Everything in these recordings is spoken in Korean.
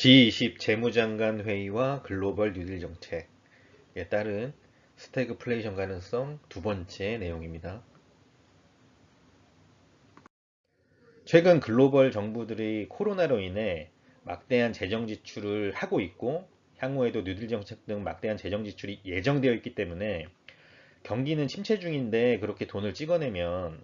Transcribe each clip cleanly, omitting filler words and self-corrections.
G20 재무장관 회의와 글로벌 뉴딜 정책에 따른 스태그플레이션 가능성 두 번째 내용입니다. 최근 글로벌 정부들이 코로나로 인해 막대한 재정 지출을 하고 있고 향후에도 뉴딜 정책 등 막대한 재정 지출이 예정되어 있기 때문에 경기는 침체 중인데 그렇게 돈을 찍어내면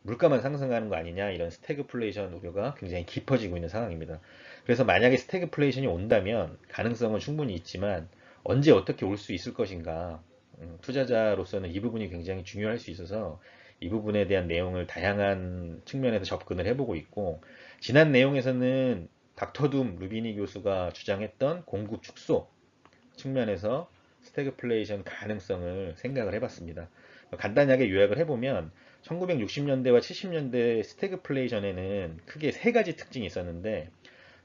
물가만 상승하는 거 아니냐, 이런 스태그플레이션 우려가 굉장히 깊어지고 있는 상황입니다. 그래서 만약에 스태그플레이션이 온다면 가능성은 충분히 있지만 언제 어떻게 올 수 있을 것인가, 투자자로서는 이 부분이 굉장히 중요할 수 있어서 이 부분에 대한 내용을 다양한 측면에서 접근을 해보고 있고, 지난 내용에서는 닥터둠 루비니 교수가 주장했던 공급 축소 측면에서 스태그플레이션 가능성을 생각을 해봤습니다. 간단하게 요약을 해보면 1960년대와 70년대 스태그플레이션에는 크게 세 가지 특징이 있었는데,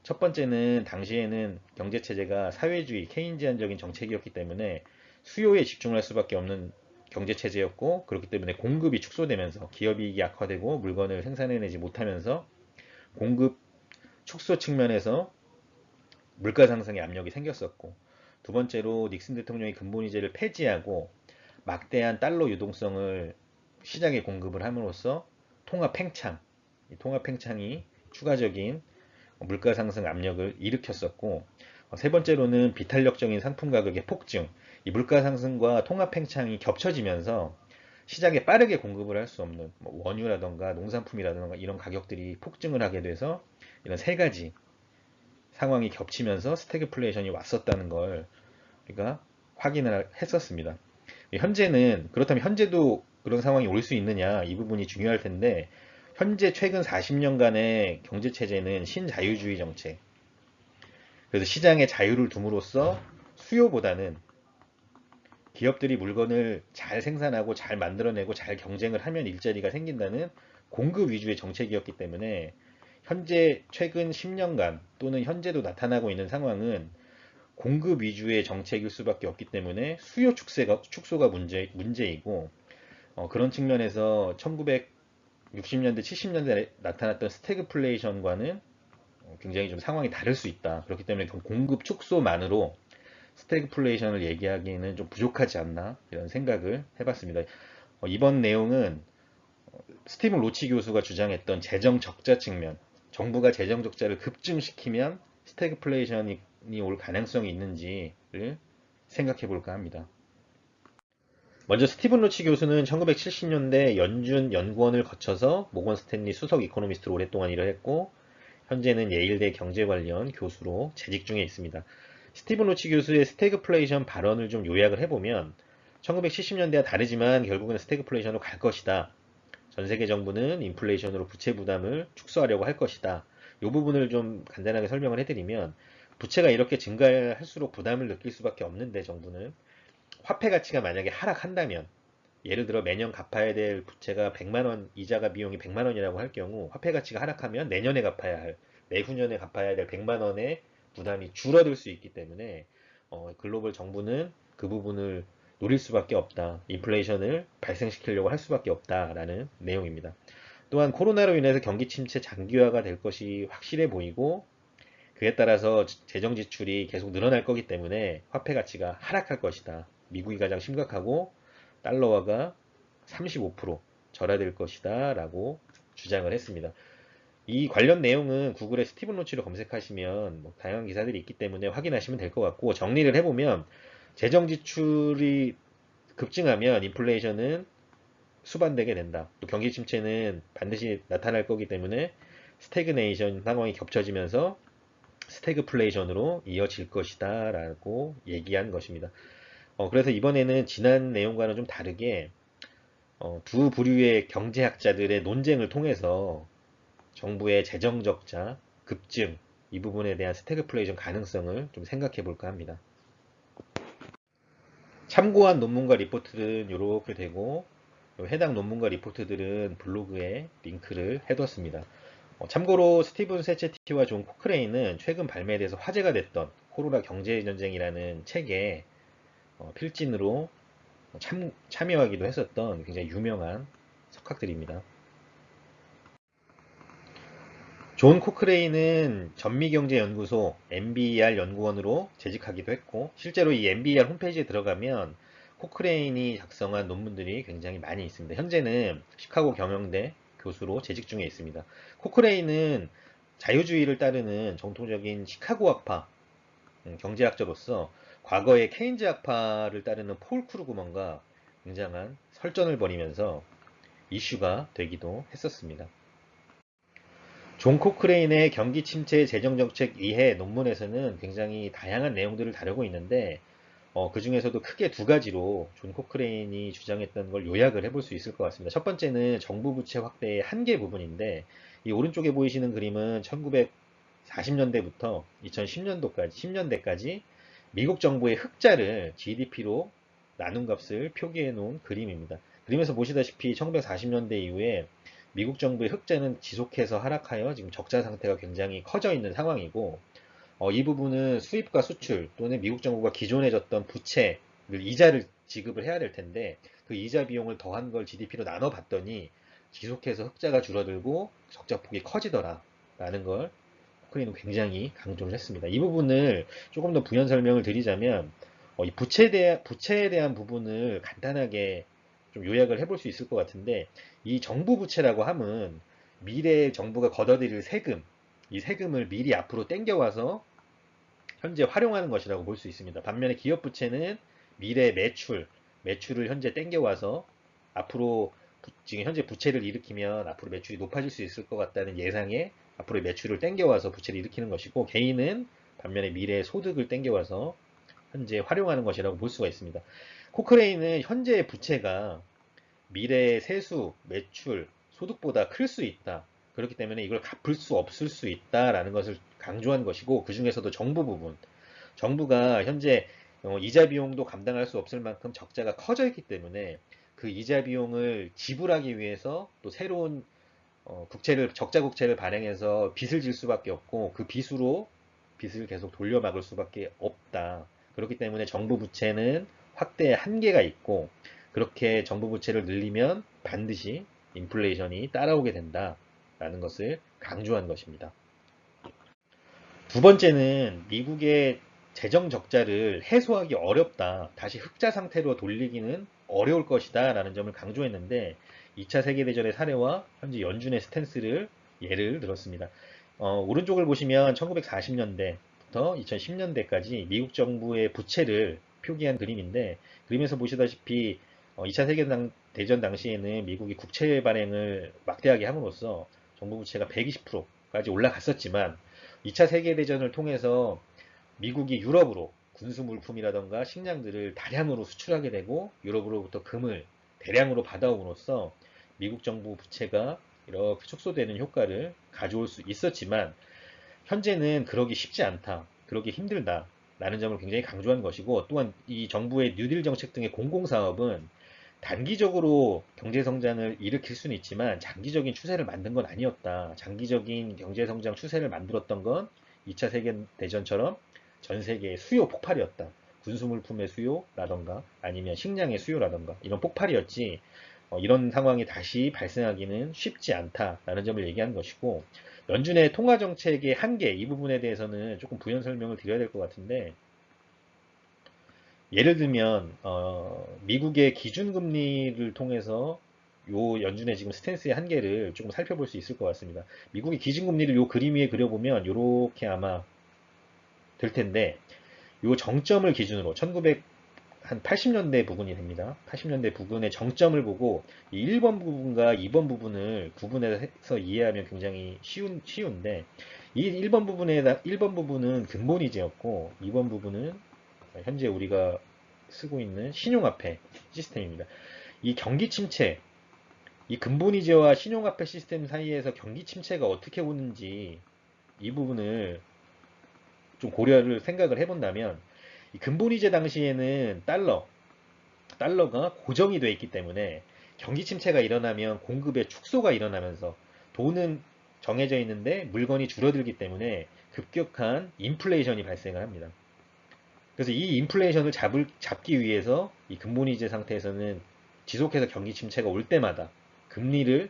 첫 번째는 당시에는 경제체제가 사회주의 케인지안적인 정책이었기 때문에 수요에 집중할 수밖에 없는 경제체제였고, 그렇기 때문에 공급이 축소되면서 기업이익이 악화되고 물건을 생산해내지 못하면서 공급 축소 측면에서 물가 상승의 압력이 생겼었고, 두 번째로 닉슨 대통령이 근본이제를 폐지하고 막대한 달러 유동성을 시장에 공급을 함으로써 통화 팽창, 이 통화 팽창이 추가적인 물가 상승 압력을 일으켰었고, 세 번째로는 비탄력적인 상품 가격의 폭증, 이 물가 상승과 통화 팽창이 겹쳐지면서 시장에 빠르게 공급을 할 수 없는 원유라던가 농산품이라던가 이런 가격들이 폭증을 하게 돼서 이런 세 가지 상황이 겹치면서 스태그플레이션이 왔었다는 걸 우리가 확인을 했었습니다. 현재는, 그렇다면 현재도 그런 상황이 올 수 있느냐, 이 부분이 중요할 텐데, 현재 최근 40년간의 경제체제는 신자유주의 정책, 그래서 시장에 자유를 둠으로써 수요보다는 기업들이 물건을 잘 생산하고 잘 만들어내고 잘 경쟁을 하면 일자리가 생긴다는 공급 위주의 정책이었기 때문에 현재 최근 10년간 또는 현재도 나타나고 있는 상황은 공급 위주의 정책일 수밖에 없기 때문에 수요 축소가 문제이고, 그런 측면에서 1960년대, 70년대에 나타났던 스태그플레이션과는 굉장히 좀 상황이 다를 수 있다. 그렇기 때문에 공급 축소만으로 스태그플레이션을 얘기하기에는 좀 부족하지 않나, 이런 생각을 해봤습니다. 이번 내용은 스티븐 로치 교수가 주장했던 재정 적자 측면, 정부가 재정 적자를 급증시키면 스태그플레이션이 올 가능성이 있는지를 생각해 볼까 합니다. 먼저 스티븐 로치 교수는 1970년대 연준 연구원을 거쳐서 모건 스탠리 수석 이코노미스트로 오랫동안 일을 했고, 현재는 예일대 경제 관련 교수로 재직 중에 있습니다. 스티븐 로치 교수의 스태그플레이션 발언을 좀 요약을 해보면, 1970년대와 다르지만 결국은 스태그플레이션으로 갈 것이다. 전 세계 정부는 인플레이션으로 부채 부담을 축소하려고 할 것이다. 이 부분을 좀 간단하게 설명을 해드리면, 부채가 이렇게 증가할수록 부담을 느낄 수밖에 없는데, 정부는 화폐 가치가 만약에 하락한다면, 예를 들어 매년 갚아야 될 부채가 100만 원, 이자가 비용이 100만 원이라고 할 경우 화폐 가치가 하락하면 내년에 갚아야 할, 내후년에 갚아야 될 100만 원의 부담이 줄어들 수 있기 때문에 글로벌 정부는 그 부분을 노릴 수밖에 없다. 인플레이션을 발생시키려고 할 수밖에 없다라는 내용입니다. 또한 코로나로 인해서 경기 침체 장기화가 될 것이 확실해 보이고, 그에 따라서 재정 지출이 계속 늘어날 거기 때문에 화폐 가치가 하락할 것이다. 미국이 가장 심각하고 달러화가 35% 절하될 것이다 라고 주장을 했습니다. 이 관련 내용은 구글에 스티븐 로치로 검색하시면 다양한 기사들이 있기 때문에 확인하시면 될 것 같고, 정리를 해보면 재정 지출이 급증하면 인플레이션은 수반되게 된다. 또 경기 침체는 반드시 나타날 거기 때문에 스태그네이션 상황이 겹쳐지면서 스태그플레이션으로 이어질 것이다 라고 얘기한 것입니다. 그래서 이번에는 지난 내용과는 좀 다르게 두 부류의 경제학자들의 논쟁을 통해서 정부의 재정 적자, 급증, 이 부분에 대한 스태그플레이션 가능성을 좀 생각해 볼까 합니다. 참고한 논문과 리포트는 이렇게 되고, 해당 논문과 리포트들은 블로그에 링크를 해뒀습니다. 참고로 스티븐 세체티와 존 코크레인은 최근 발매돼서 화제가 됐던 코로나 경제전쟁이라는 책에 필진으로 참여하기도 했었던 굉장히 유명한 석학들입니다. 존 코크레인은 전미경제연구소 MBER 연구원으로 재직하기도 했고, 실제로 이 MBER 홈페이지에 들어가면 코크레인이 작성한 논문들이 굉장히 많이 있습니다. 현재는 시카고 경영대 교수로 재직 중에 있습니다. 코크레인은 자유주의를 따르는 정통적인 시카고학파 경제학자로서 과거의 케인즈학파를 따르는 폴 크루그먼과 굉장한 설전을 벌이면서 이슈가 되기도 했었습니다. 존 코크레인의 경기 침체 재정 정책 이해 논문에서는 굉장히 다양한 내용들을 다루고 있는데 그 중에서도 크게 두 가지로 존 코크레인이 주장했던 걸 요약을 해볼 수 있을 것 같습니다. 첫 번째는 정부 부채 확대의 한계 부분인데 이 오른쪽에 보이시는 그림은 1940년대부터 2010년도까지 10년대까지 미국 정부의 흑자를 GDP로 나눈 값을 표기해 놓은 그림입니다. 그림에서 보시다시피 1940년대 이후에 미국 정부의 흑자는 지속해서 하락하여 지금 적자 상태가 굉장히 커져 있는 상황이고 이 부분은 수입과 수출 또는 미국 정부가 기존에 졌던 부채를 이자를 지급을 해야 될 텐데 그 이자 비용을 더한 걸 GDP로 나눠 봤더니 지속해서 흑자가 줄어들고 적자폭이 커지더라 라는 걸 코크레인은 굉장히 강조를 했습니다. 이 부분을 조금 더 부연 설명을 드리자면 이 부채에 대한 부분을 간단하게 좀 요약을 해볼 수 있을 것 같은데 이 정부 부채라고 함은 미래 정부가 걷어들일 세금, 이 세금을 미리 앞으로 땡겨와서 현재 활용하는 것이라고 볼 수 있습니다. 반면에 기업 부채는 미래 매출을 현재 땡겨와서 앞으로 지금 현재 부채를 일으키면 앞으로 매출이 높아질 수 있을 것 같다는 예상에 앞으로 매출을 땡겨와서 부채를 일으키는 것이고 개인은 반면에 미래의 소득을 땡겨와서 현재 활용하는 것이라고 볼 수가 있습니다. 코크레인은 현재의 부채가 미래의 세수, 매출, 소득보다 클 수 있다. 그렇기 때문에 이걸 갚을 수 없을 수 있다라는 것을 강조한 것이고 그 중에서도 정부 부분, 정부가 현재 이자 비용도 감당할 수 없을 만큼 적자가 커져 있기 때문에 그 이자 비용을 지불하기 위해서 또 새로운 적자 국채를 발행해서 빚을 질 수밖에 없고 그 빚으로 빚을 계속 돌려막을 수밖에 없다. 그렇기 때문에 정부 부채는 확대의 한계가 있고 그렇게 정부 부채를 늘리면 반드시 인플레이션이 따라오게 된다라는 것을 강조한 것입니다. 두 번째는 미국의 재정 적자를 해소하기 어렵다. 다시 흑자 상태로 돌리기는 어려울 것이다. 라는 점을 강조했는데 2차 세계대전의 사례와 현재 연준의 스탠스를 예를 들었습니다. 오른쪽을 보시면 1940년대부터 2010년대까지 미국 정부의 부채를 표기한 그림인데 그림에서 보시다시피 2차 세계대전 당시에는 미국이 국채 발행을 막대하게 함으로써 정부 부채가 120%까지 올라갔었지만 2차 세계대전을 통해서 미국이 유럽으로 군수 물품이라던가 식량들을 다량으로 수출하게 되고 유럽으로부터 금을 대량으로 받아옴으로써 미국 정부 부채가 이렇게 축소되는 효과를 가져올 수 있었지만 현재는 그러기 쉽지 않다. 그러기 힘들다. 라는 점을 굉장히 강조한 것이고 또한 이 정부의 뉴딜 정책 등의 공공사업은 단기적으로 경제 성장을 일으킬 수는 있지만 장기적인 추세를 만든 건 아니었다. 장기적인 경제 성장 추세를 만들었던 건 2차 세계대전처럼 전 세계의 수요 폭발이었다. 군수물품의 수요라던가 아니면 식량의 수요라던가 이런 폭발이었지 이런 상황이 다시 발생하기는 쉽지 않다라는 점을 얘기한 것이고 연준의 통화정책의 한계 이 부분에 대해서는 조금 부연 설명을 드려야 될 것 같은데 예를 들면 미국의 기준금리를 통해서 요 연준의 지금 스탠스의 한계를 조금 살펴볼 수 있을 것 같습니다. 미국의 기준금리를 요 그림 위에 그려보면 요렇게 아마 될 텐데 요 정점을 기준으로 1980년대 부근이 됩니다. 80년대 부근의 정점을 보고 이 1번 부분과 2번 부분을 구분해서 이해하면 굉장히 쉬운데 이 1번 부분은 근본이제였고 2번 부분은 현재 우리가 쓰고 있는 신용화폐 시스템입니다. 이 경기 침체, 이 근본이제와 신용화폐 시스템 사이에서 경기 침체가 어떻게 오는지 이 부분을 좀 생각을 해본다면 이 근본이제 당시에는 달러가 고정이 되어 있기 때문에 경기 침체가 일어나면 공급의 축소가 일어나면서 돈은 정해져 있는데 물건이 줄어들기 때문에 급격한 인플레이션이 발생을 합니다. 그래서 이 인플레이션을 잡기 위해서 이 근본이제 상태에서는 지속해서 경기 침체가 올 때마다 금리를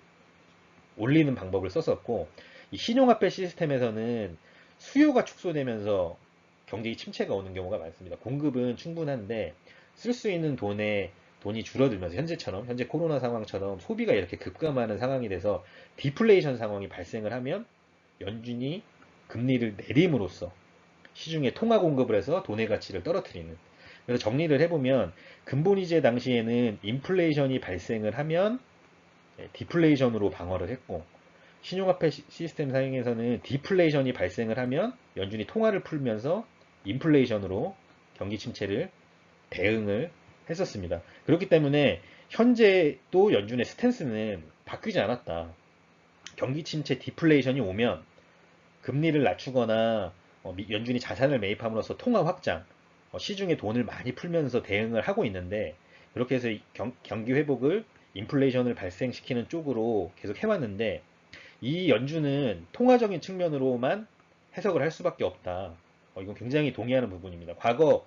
올리는 방법을 썼었고 이 신용화폐 시스템에서는 수요가 축소되면서 경기 침체가 오는 경우가 많습니다. 공급은 충분한데 쓸 수 있는 돈이 줄어들면서 현재 코로나 상황처럼 소비가 이렇게 급감하는 상황이 돼서 디플레이션 상황이 발생을 하면 연준이 금리를 내림으로써 시중에 통화 공급을 해서 돈의 가치를 떨어뜨리는. 그래서 정리를 해보면 근본이제 당시에는 인플레이션이 발생을 하면 디플레이션으로 방어를 했고, 신용화폐 시스템 사용에서는 디플레이션이 발생을 하면 연준이 통화를 풀면서 인플레이션으로 경기 침체를 대응을 했었습니다. 그렇기 때문에 현재 또 연준의 스탠스는 바뀌지 않았다. 경기 침체 디플레이션이 오면 금리를 낮추거나 연준이 자산을 매입함으로써 통화 확장, 시중에 돈을 많이 풀면서 대응을 하고 있는데, 그렇게 해서 경기 회복을 인플레이션을 발생시키는 쪽으로 계속 해왔는데, 이 연준은 통화적인 측면으로만 해석을 할 수밖에 없다. 이건 굉장히 동의하는 부분입니다. 과거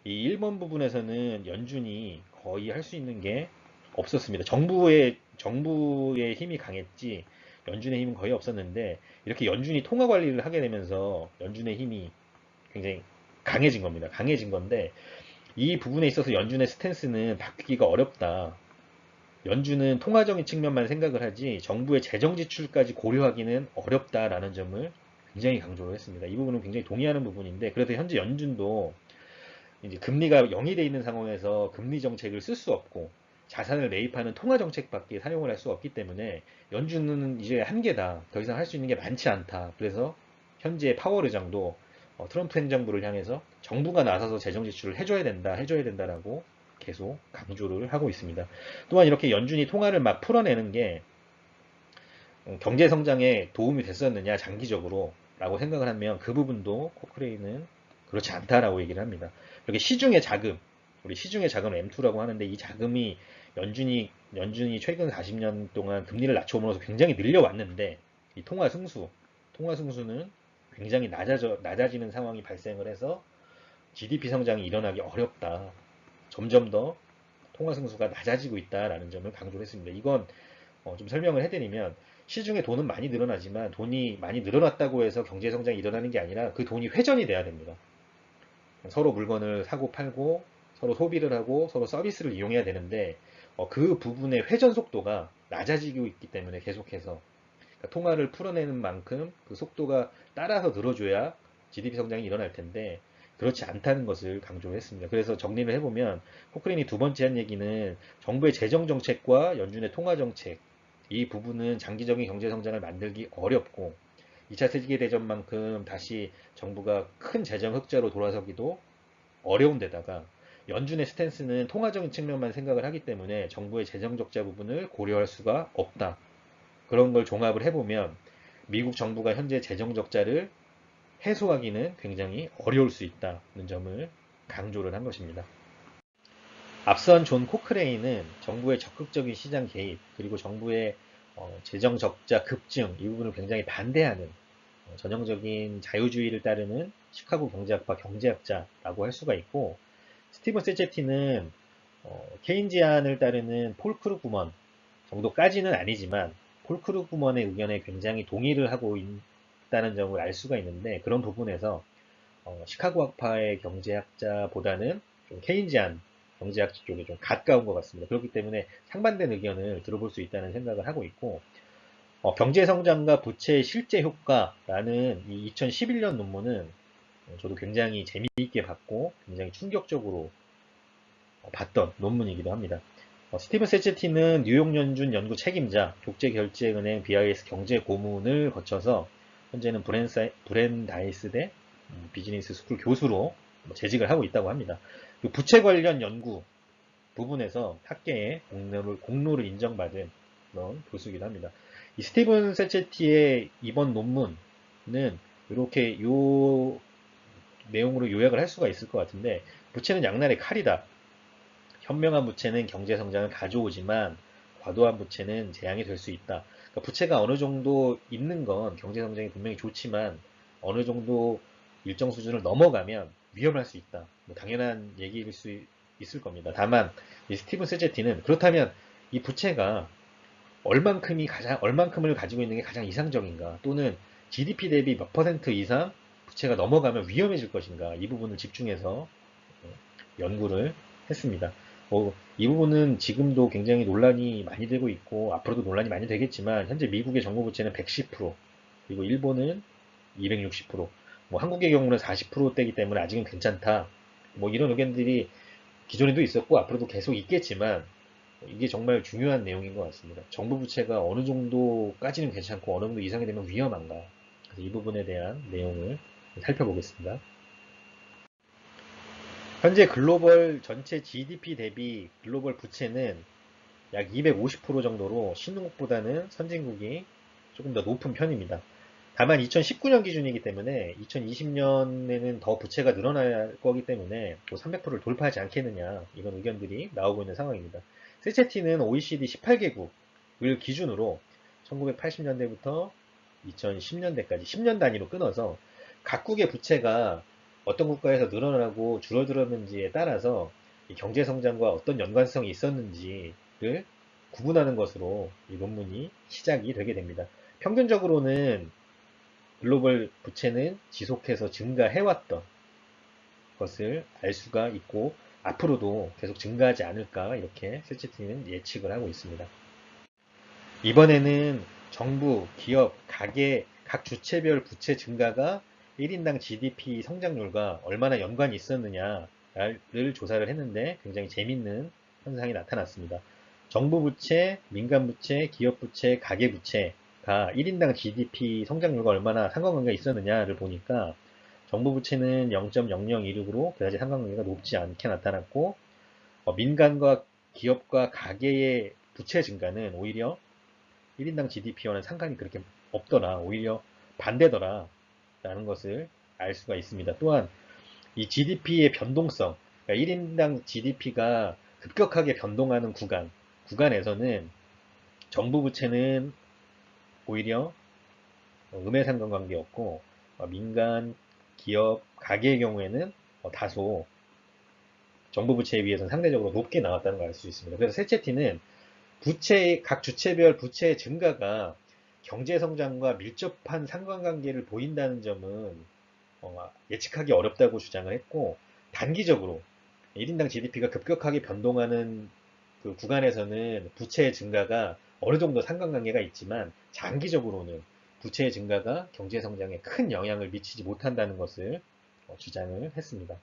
이 1번 부분에서는 연준이 거의 할 수 있는 게 없었습니다. 정부의 힘이 강했지 연준의 힘은 거의 없었는데, 이렇게 연준이 통화 관리를 하게 되면서 연준의 힘이 굉장히 강해진 겁니다. 강해진 건데, 이 부분에 있어서 연준의 스탠스는 바뀌기가 어렵다. 연준은 통화적인 측면만 생각을 하지 정부의 재정 지출까지 고려하기는 어렵다라는 점을 굉장히 강조를 했습니다. 이 부분은 굉장히 동의하는 부분인데, 그래도 현재 연준도 이제 금리가 0이 돼 있는 상황에서 금리 정책을 쓸 수 없고 자산을 매입하는 통화 정책밖에 사용을 할 수 없기 때문에 연준은 이제 한계다. 더 이상 할 수 있는 게 많지 않다. 그래서 현재 파월 의장도 트럼프 행정부를 향해서 정부가 나서서 재정 지출을 해줘야 된다라고 계속 강조를 하고 있습니다. 또한 이렇게 연준이 통화를 막 풀어내는 게 경제 성장에 도움이 됐었느냐 장기적으로 라고 생각을 하면 그 부분도 코크레인은 그렇지 않다라고 얘기를 합니다. 이렇게 시중의 자금, 우리 시중의 자금 M2라고 하는데, 이 자금이 연준이 최근 40년 동안 금리를 낮춰오면서 굉장히 늘려왔는데, 이 통화 승수는 굉장히 낮아지는 상황이 발생을 해서 GDP 성장이 일어나기 어렵다. 점점 더 통화 승수가 낮아지고 있다라는 점을 강조를 했습니다. 이건 좀 설명을 해드리면, 시중에 돈은 많이 늘어나지만 돈이 많이 늘어났다고 해서 경제 성장이 일어나는 게 아니라 그 돈이 회전이 돼야 됩니다. 서로 물건을 사고 팔고 서로 소비를 하고 서로 서비스를 이용해야 되는데, 그 부분의 회전 속도가 낮아지고 있기 때문에 계속해서 그러니까 통화를 풀어내는 만큼 그 속도가 따라서 늘어줘야 GDP 성장이 일어날 텐데 그렇지 않다는 것을 강조했습니다. 그래서 정리를 해보면 코크린이 두 번째 한 얘기는 정부의 재정 정책과 연준의 통화 정책, 이 부분은 장기적인 경제 성장을 만들기 어렵고 2차 세계대전만큼 다시 정부가 큰 재정 흑자로 돌아서기도 어려운 데다가 연준의 스탠스는 통화적인 측면만 생각을 하기 때문에 정부의 재정 적자 부분을 고려할 수가 없다. 그런 걸 종합을 해보면 미국 정부가 현재 재정 적자를 해소하기는 굉장히 어려울 수 있다는 점을 강조를 한 것입니다. 앞선 존 코크레인은 정부의 적극적인 시장 개입, 그리고 정부의 재정 적자 급증, 이 부분을 굉장히 반대하는 전형적인 자유주의를 따르는 시카고 경제학파 경제학자라고 할 수가 있고, 스티븐 세체티는 케인지안을 따르는 폴 크루그먼 정도까지는 아니지만 폴 크루그먼의 의견에 굉장히 동의를 하고 있다는 점을 알 수가 있는데, 그런 부분에서 시카고 학파의 경제학자보다는 좀 케인지안 경제학자 쪽에 좀 가까운 것 같습니다. 그렇기 때문에 상반된 의견을 들어볼 수 있다는 생각을 하고 있고, 경제 성장과 부채의 실제 효과라는 이 2011년 논문은 저도 굉장히 재미있게 봤고 굉장히 충격적으로 봤던 논문이기도 합니다. 스티븐 세체티는 뉴욕 연준 연구 책임자, 국제결제은행 BIS 경제 고문을 거쳐서 현재는 브랜다이스대 비즈니스 스쿨 교수로 재직을 하고 있다고 합니다. 부채 관련 연구 부분에서 학계의 공로를 인정받은 그런 교수이기도 합니다. 이 스티븐 세체티의 이번 논문은 이렇게 요 내용으로 요약을 할 수가 있을 것 같은데, 부채는 양날의 칼이다. 현명한 부채는 경제 성장을 가져오지만 과도한 부채는 재앙이 될 수 있다. 그러니까 부채가 어느 정도 있는 건 경제 성장이 분명히 좋지만 어느 정도 일정 수준을 넘어가면 위험할 수 있다. 뭐 당연한 얘기일 수 있을 겁니다. 다만 이 스티븐 세제티는 그렇다면 이 부채가 얼만큼을 가지고 있는 게 가장 이상적인가, 또는 GDP 대비 몇 퍼센트 이상 부채가 넘어가면 위험해질 것인가, 이 부분을 집중해서 연구를 했습니다. 이 부분은 지금도 굉장히 논란이 많이 되고 있고 앞으로도 논란이 많이 되겠지만, 현재 미국의 정부 부채는 110%, 그리고 일본은 260%, 뭐 한국의 경우는 40%대이기 때문에 아직은 괜찮다, 뭐 이런 의견들이 기존에도 있었고 앞으로도 계속 있겠지만, 이게 정말 중요한 내용인 것 같습니다. 정부 부채가 어느 정도까지는 괜찮고 어느 정도 이상이 되면 위험한가. 그래서 이 부분에 대한 내용을 살펴보겠습니다. 현재 글로벌 전체 GDP 대비 글로벌 부채는 약 250% 정도로 신흥국보다는 선진국이 조금 더 높은 편입니다. 다만 2019년 기준이기 때문에 2020년에는 더 부채가 늘어날 거기 때문에 300%를 돌파하지 않겠느냐, 이런 의견들이 나오고 있는 상황입니다. 세체티는 OECD 18개국을 기준으로 1980년대부터 2010년대까지 10년 단위로 끊어서 각국의 부채가 어떤 국가에서 늘어나고 줄어들었는지에 따라서 경제 성장과 어떤 연관성이 있었는지를 구분하는 것으로 이 논문이 시작이 되게 됩니다. 평균적으로는 글로벌 부채는 지속해서 증가해왔던 것을 알 수가 있고 앞으로도 계속 증가하지 않을까, 이렇게 세치티는 예측을 하고 있습니다. 이번에는 정부, 기업, 가계, 각 주체별 부채 증가가 1인당 GDP 성장률과 얼마나 연관이 있었느냐를 조사를 했는데 굉장히 재밌는 현상이 나타났습니다. 정부 부채, 민간 부채, 기업 부채, 가계 부채가 1인당 GDP 성장률과 얼마나 상관관계가 있었느냐를 보니까 정부 부채는 0.0016으로 그다지 상관관계가 높지 않게 나타났고, 민간과 기업과 가계의 부채 증가는 오히려 1인당 GDP와는 상관이 그렇게 없더라, 오히려 반대더라 라는 것을 알 수가 있습니다. 또한 이 GDP의 변동성, 그러니까 1인당 GDP가 급격하게 변동하는 구간에서는 정부 부채는 오히려 음의 상관관계였고, 민간, 기업, 가계의 경우에는 다소 정부 부채에 비해서는 상대적으로 높게 나왔다는 걸 알 수 있습니다. 그래서 세체티는 각 주체별 부채의 증가가 경제 성장과 밀접한 상관관계를 보인다는 점은 예측하기 어렵다고 주장을 했고, 단기적으로 1인당 GDP가 급격하게 변동하는 그 구간에서는 부채의 증가가 어느 정도 상관관계가 있지만, 장기적으로는 부채의 증가가 경제 성장에 큰 영향을 미치지 못한다는 것을 주장을 했습니다.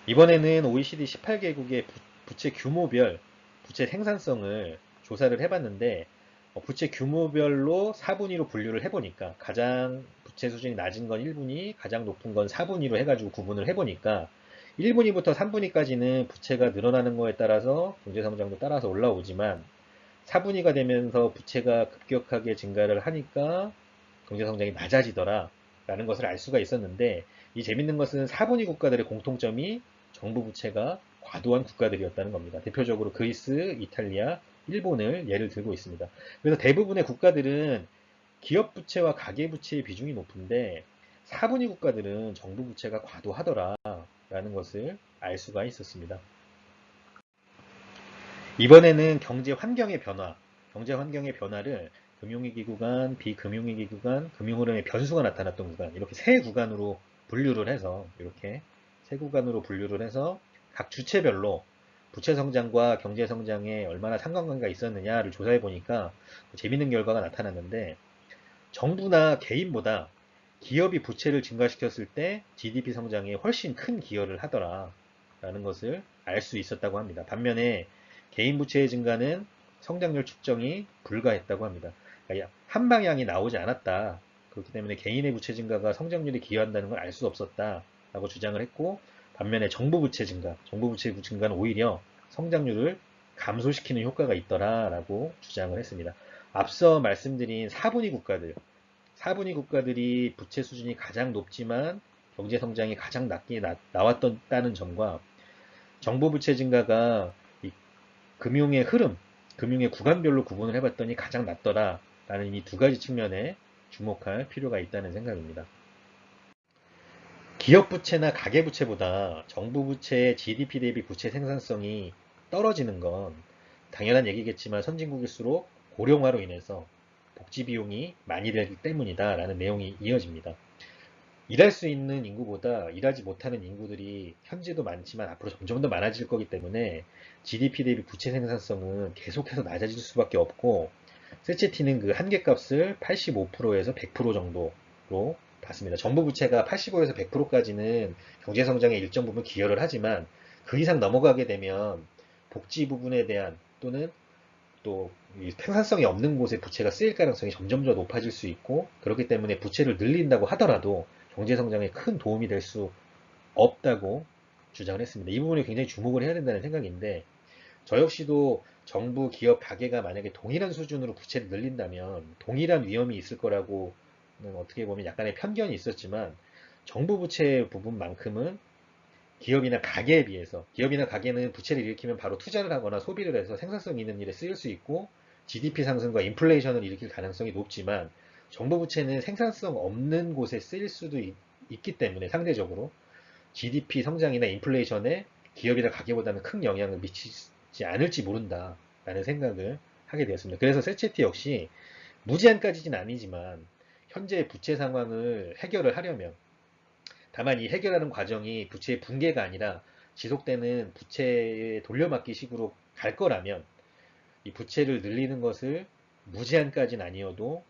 이번에는 OECD 18개국의 부채 규모별 부채 생산성을 조사를 해봤는데, 부채 규모별로 4분위로 분류를 해보니까 가장 부채 수준이 낮은 건 1분위, 가장 높은 건 4분위로 해가지고 구분을 해보니까 1분위부터 3분위까지는 부채가 늘어나는 거에 따라서 경제성장도 따라서 올라오지만, 4분위가 되면서 부채가 급격하게 증가를 하니까 경제성장이 낮아지더라 라는 것을 알 수가 있었는데, 이 재밌는 것은 4분위 국가들의 공통점이 정부 부채가 과도한 국가들이었다는 겁니다. 대표적으로 그리스, 이탈리아, 일본을 예를 들고 있습니다. 그래서 대부분의 국가들은 기업 부채와 가계 부채의 비중이 높은데 4분위 국가들은 정부 부채가 과도하더라 라는 것을 알 수가 있었습니다. 이번에는 경제 환경의 변화를 금융위기 구간, 비금융위기 구간, 금융흐름의 변수가 나타났던 구간, 이렇게 세 구간으로 분류를 해서 각 주체별로 부채 성장과 경제 성장에 얼마나 상관관계가 있었느냐를 조사해 보니까 재밌는 결과가 나타났는데, 정부나 개인보다 기업이 부채를 증가시켰을 때 GDP 성장에 훨씬 큰 기여를 하더라라는 것을 알 수 있었다고 합니다. 반면에 개인 부채의 증가는 성장률 측정이 불가했다고 합니다. 그러니까 한 방향이 나오지 않았다. 그렇기 때문에 개인의 부채 증가가 성장률에 기여한다는 걸 알 수 없었다라고 주장을 했고, 반면에 정부 부채 증가는 오히려 성장률을 감소시키는 효과가 있더라라고 주장을 했습니다. 앞서 말씀드린 4분위 국가들이 부채 수준이 가장 높지만 경제 성장이 가장 낮게 나왔다는 점과, 정부 부채 증가가 이 금융의 흐름, 금융의 구간별로 구분을 해봤더니 가장 낮더라라는 이 두 가지 측면에 주목할 필요가 있다는 생각입니다. 기업 부채나 가계 부채보다 정부 부채의 GDP 대비 부채 생산성이 떨어지는 건 당연한 얘기겠지만, 선진국일수록 고령화로 인해서 복지 비용이 많이 들기 때문이다 라는 내용이 이어집니다. 일할 수 있는 인구보다 일하지 못하는 인구들이 현재도 많지만 앞으로 점점 더 많아질 거기 때문에 GDP 대비 부채 생산성은 계속해서 낮아질 수밖에 없고, 세치티는 그 한계값을 85%에서 100% 정도로 봤습니다. 정부 부채가 85에서 100%까지는 경제 성장에 일정 부분 기여를 하지만 그 이상 넘어가게 되면 복지 부분에 대한 또는 또 생산성이 없는 곳에 부채가 쓰일 가능성이 점점 더 높아질 수 있고, 그렇기 때문에 부채를 늘린다고 하더라도 경제 성장에 큰 도움이 될 수 없다고 주장을 했습니다. 이 부분에 굉장히 주목을 해야 된다는 생각인데, 저 역시도 정부, 기업, 가계가 만약에 동일한 수준으로 부채를 늘린다면 동일한 위험이 있을 거라고는 어떻게 보면 약간의 편견이 있었지만, 정부 부채 부분만큼은 기업이나 가계에 비해서, 기업이나 가계는 부채를 일으키면 바로 투자를 하거나 소비를 해서 생산성 있는 일에 쓰일 수 있고 GDP 상승과 인플레이션을 일으킬 가능성이 높지만, 정부 부채는 생산성 없는 곳에 쓰일 수도 있기 때문에 상대적으로 GDP 성장이나 인플레이션에 기업이나 가계보다는 큰 영향을 미치지 않을지 모른다라는 생각을 하게 되었습니다. 그래서 세체티 역시 무제한까지는 아니지만 현재의 부채 상황을 해결을 하려면, 다만 이 해결하는 과정이 부채의 붕괴가 아니라 지속되는 부채의 돌려막기 식으로 갈 거라면 이 부채를 늘리는 것을 무제한까지는 아니어도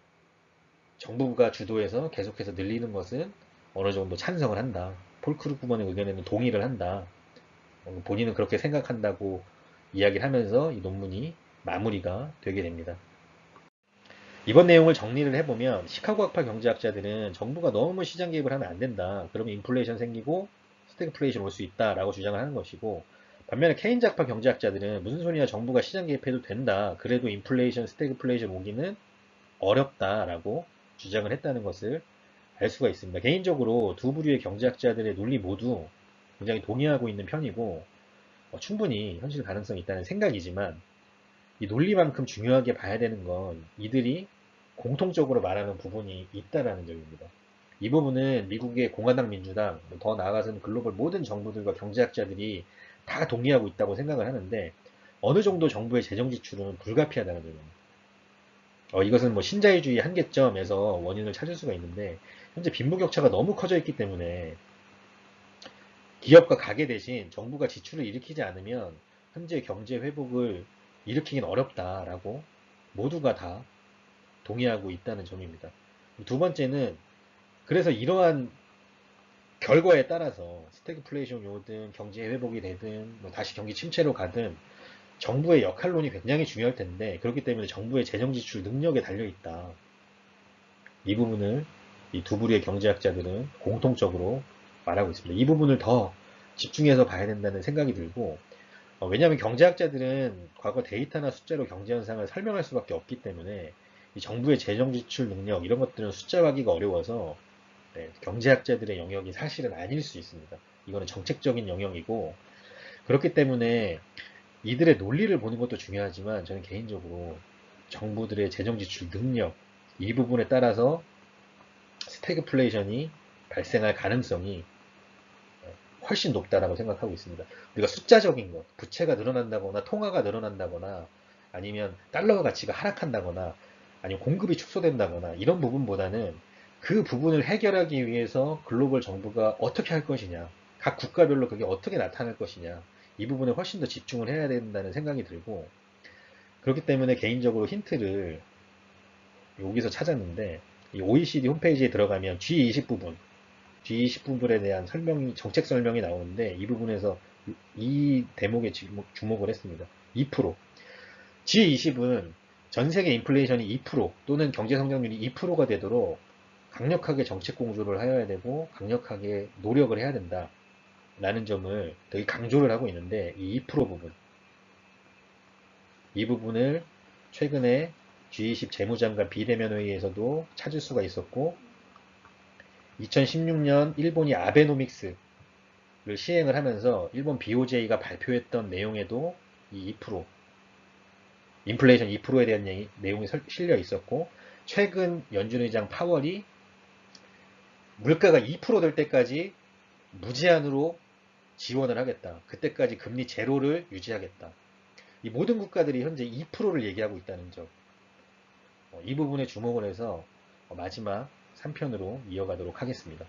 정부가 주도해서 계속해서 늘리는 것은 어느 정도 찬성을 한다. 폴 크루그먼의 의견에는 동의를 한다. 본인은 그렇게 생각한다고 이야기를 하면서 이 논문이 마무리가 되게 됩니다. 이번 내용을 정리를 해보면 시카고 학파 경제학자들은 정부가 너무 시장 개입을 하면 안 된다. 그러면 인플레이션 생기고 스태그플레이션 올 수 있다라고 주장을 하는 것이고, 반면에 케인즈 학파 경제학자들은 무슨 소리야, 정부가 시장 개입해도 된다. 그래도 인플레이션, 스태그플레이션 오기는 어렵다라고 주장을 했다는 것을 알 수가 있습니다. 개인적으로 두 부류의 경제학자들의 논리 모두 굉장히 동의하고 있는 편이고, 충분히 현실 가능성이 있다는 생각이지만, 이 논리만큼 중요하게 봐야 되는 건 이들이 공통적으로 말하는 부분이 있다라는 점입니다. 이 부분은 미국의 공화당 민주당, 더 나아가서는 글로벌 모든 정부들과 경제학자들이 다 동의하고 있다고 생각을 하는데, 어느 정도 정부의 재정 지출은 불가피하다는 점입니다. 이것은 뭐 신자유주의 한계점에서 원인을 찾을 수가 있는데, 현재 빈부격차가 너무 커져 있기 때문에 기업과 가계 대신 정부가 지출을 일으키지 않으면 현재 경제 회복을 일으키긴 어렵다라고 모두가 다 동의하고 있다는 점입니다. 두 번째는, 그래서 이러한 결과에 따라서 스태그플레이션이 오든 경제 회복이 되든 뭐 다시 경기 침체로 가든 정부의 역할론이 굉장히 중요할 텐데, 그렇기 때문에 정부의 재정 지출 능력에 달려 있다. 이 부분을 이 두 부류의 경제학자들은 공통적으로 말하고 있습니다. 이 부분을 더 집중해서 봐야 된다는 생각이 들고, 왜냐하면 경제학자들은 과거 데이터나 숫자로 경제 현상을 설명할 수밖에 없기 때문에 이 정부의 재정 지출 능력 이런 것들은 숫자화하기가 어려워서, 네, 경제학자들의 영역이 사실은 아닐 수 있습니다. 이거는 정책적인 영역이고, 그렇기 때문에 이들의 논리를 보는 것도 중요하지만 저는 개인적으로 정부들의 재정 지출 능력 이 부분에 따라서 스태그플레이션이 발생할 가능성이 훨씬 높다라고 생각하고 있습니다. 우리가 숫자적인 것, 부채가 늘어난다거나 통화가 늘어난다거나 아니면 달러 가치가 하락한다거나 아니면 공급이 축소된다거나 이런 부분보다는 그 부분을 해결하기 위해서 글로벌 정부가 어떻게 할 것이냐, 각 국가별로 그게 어떻게 나타날 것이냐, 이 부분에 훨씬 더 집중을 해야 된다는 생각이 들고, 그렇기 때문에 개인적으로 힌트를 여기서 찾았는데, 이 OECD 홈페이지에 들어가면 G20 부분, G20 부분에 대한 설명이, 정책 설명이 나오는데 이 부분에서 이 대목에 주목을 했습니다. 2%. G20은 전 세계 인플레이션이 2% 또는 경제 성장률이 2%가 되도록 강력하게 정책 공조를 해야 되고 강력하게 노력을 해야 된다. 라는 점을 되게 강조를 하고 있는데, 이 2% 부분. 이 부분을 최근에 G20 재무장관 비대면 회의에서도 찾을 수가 있었고, 2016년 일본이 아베노믹스를 시행을 하면서 일본 BOJ가 발표했던 내용에도 이 2%, 인플레이션 2%에 대한 내용이 실려 있었고, 최근 연준 의장 파월이 물가가 2%될 때까지 무제한으로 지원을 하겠다. 그때까지 금리 제로를 유지하겠다. 이 모든 국가들이 현재 2%를 얘기하고 있다는 점. 이 부분에 주목을 해서 마지막 3편으로 이어가도록 하겠습니다.